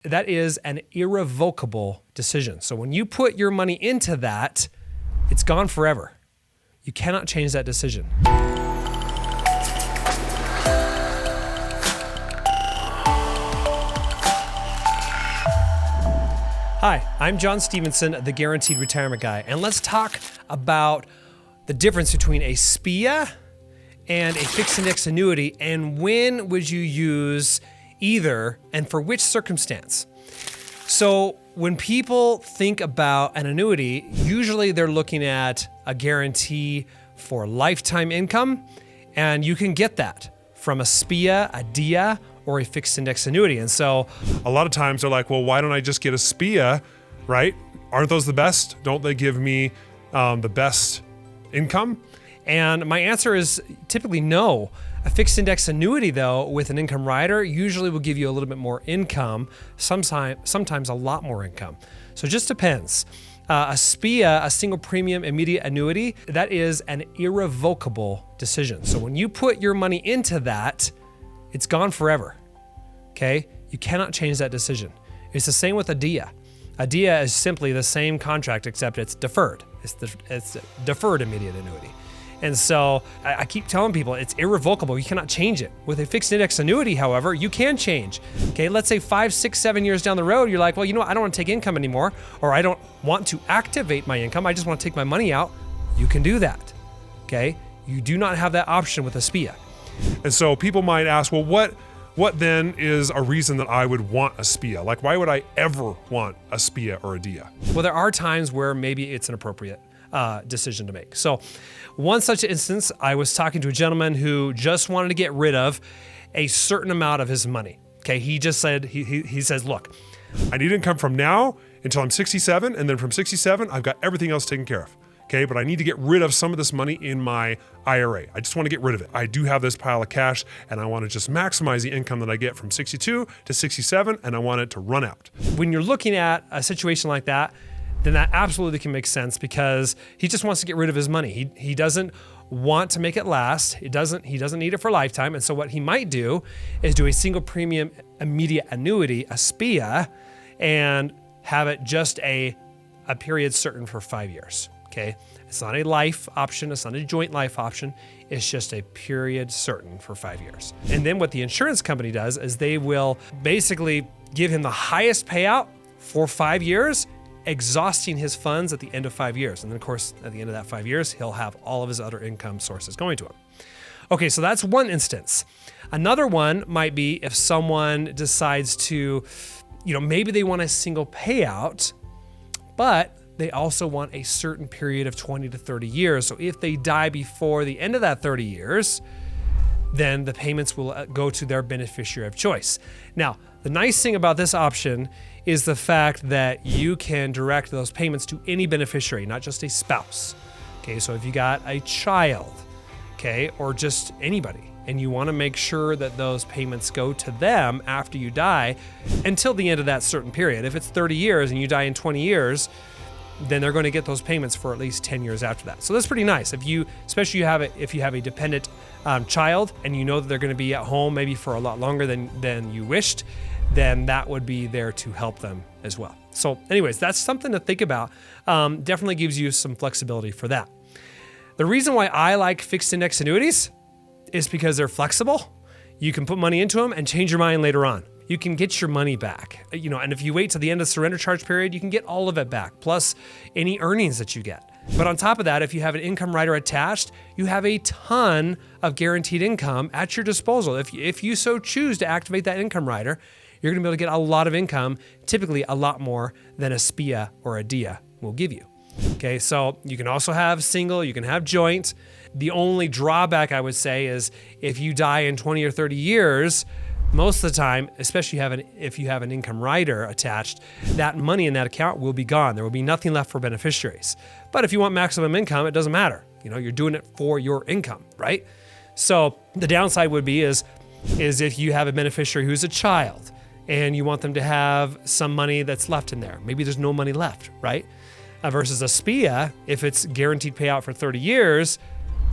That is an irrevocable decision. So when you put your money into that, it's gone forever. You cannot change that decision. Hi, I'm John Stevenson, the Guaranteed Retirement Guy, and let's talk about the difference between a SPIA and a fixed index annuity, and when would you use either and for which circumstance. So when people think about an annuity, usually they're looking at a guarantee for lifetime income, and you can get that from a SPIA, a DIA, or a fixed index annuity. And so a lot of times they're like, well, why don't I just get a SPIA, right? Aren't those the best? Don't they give me the best income? And my answer is typically no. A fixed index annuity, though, with an income rider, usually will give you a little bit more income, sometimes a lot more income. So it just depends. A SPIA, a single premium immediate annuity, that is an irrevocable decision. So when you put your money into that, it's gone forever, okay? You cannot change that decision. It's the same with a DIA. A DIA is simply the same contract, except it's deferred. It's a deferred immediate annuity. And so I keep telling people it's irrevocable. You cannot change it. With a fixed index annuity, however, you can change. Okay, let's say 5, 6, 7 years down the road, you're like, well, you know what? I don't want to take income anymore, or I don't want to activate my income. I just want to take my money out. You can do that. Okay, you do not have that option with a SPIA. And so people might ask, well, what then is a reason that I would want a SPIA? Like, why would I ever want a SPIA or a DIA? Well, there are times where maybe it's an appropriate decision to make. So one such instance, I was talking to a gentleman who just wanted to get rid of a certain amount of his money. Okay, he just said, he says, look, I need income from now until I'm 67, and then from 67, I've got everything else taken care of. Okay, but I need to get rid of some of this money in my IRA. I just want to get rid of it. I do have this pile of cash, and I want to just maximize the income that I get from 62 to 67, and I want it to run out. When you're looking at a situation like that, then that absolutely can make sense, because he just wants to get rid of his money. He doesn't want to make it last. He doesn't need it for a lifetime. And so what he might do is do a single premium immediate annuity, a SPIA, and have it just a period certain for 5 years. Okay, it's not a life option. It's not a joint life option. It's just a period certain for 5 years. And then what the insurance company does is they will basically give him the highest payout for 5 years, exhausting his funds at the end of 5 years. And then of course, at the end of that 5 years, he'll have all of his other income sources going to him. Okay, so that's one instance. Another one might be if someone decides to, maybe they want a single payout, but they also want a certain period of 20 to 30 years. So if they die before the end of that 30 years, then the payments will go to their beneficiary of choice. Now, the nice thing about this option is the fact that you can direct those payments to any beneficiary, not just a spouse. Okay, so if you got a child, okay, or just anybody, and you want to make sure that those payments go to them after you die until the end of that certain period. If it's 30 years and you die in 20 years, then they're going to get those payments for at least 10 years after that. So that's pretty nice. Especially if you have a dependent child and you know that they're going to be at home maybe for a lot longer than you wished, then that would be there to help them as well. So anyways, that's something to think about. Definitely gives you some flexibility for that. The reason why I like fixed index annuities is because they're flexible. You can put money into them and change your mind later on. You can get your money back, and if you wait till the end of the surrender charge period, you can get all of it back, plus any earnings that you get. But on top of that, if you have an income rider attached, you have a ton of guaranteed income at your disposal. If you so choose to activate that income rider, you're gonna be able to get a lot of income, typically a lot more than a SPIA or a DIA will give you. Okay, so you can also have single, you can have joint. The only drawback I would say is if you die in 20 or 30 years, most of the time, especially if you have an income rider attached, that money in that account will be gone. There will be nothing left for beneficiaries. But if you want maximum income, it doesn't matter. You're doing it for your income, right? So the downside would be is if you have a beneficiary who's a child and you want them to have some money that's left in there. Maybe there's no money left, right? Versus a SPIA, if it's guaranteed payout for 30 years,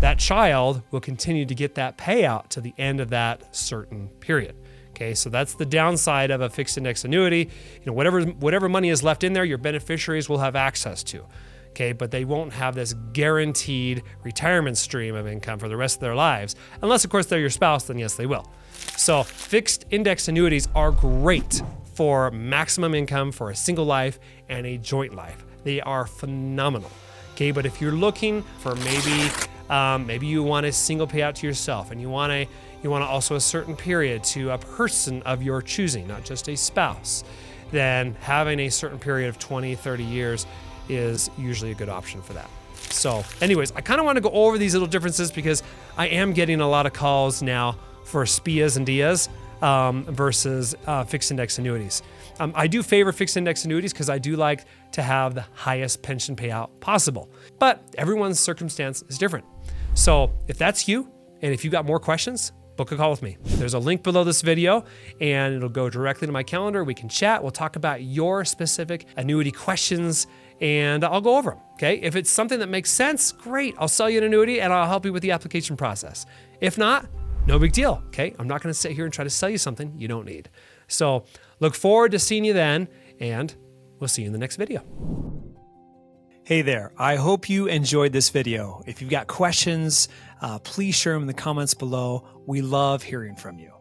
that child will continue to get that payout to the end of that certain period. Okay, so that's the downside of a fixed index annuity. Whatever money is left in there, your beneficiaries will have access to. Okay, but they won't have this guaranteed retirement stream of income for the rest of their lives. Unless, of course, they're your spouse, then yes, they will. So fixed index annuities are great for maximum income for a single life and a joint life. They are phenomenal. Okay, but if you're looking for maybe you want a single payout to yourself, and you want also a certain period to a person of your choosing, not just a spouse, then having a certain period of 20, 30 years is usually a good option for that. So anyways, I kind of want to go over these little differences because I am getting a lot of calls now for SPIAs and DIAs versus fixed index annuities. I do favor fixed index annuities because I do like to have the highest pension payout possible, but everyone's circumstance is different. So if that's you, and if you've got more questions, book a call with me. There's a link below this video and it'll go directly to my calendar. We can chat. We'll talk about your specific annuity questions and I'll go over them. Okay. If it's something that makes sense, great. I'll sell you an annuity and I'll help you with the application process. If not, no big deal. Okay. I'm not going to sit here and try to sell you something you don't need. So look forward to seeing you then, and we'll see you in the next video. Hey there, I hope you enjoyed this video. If you've got questions, please share them in the comments below. We love hearing from you.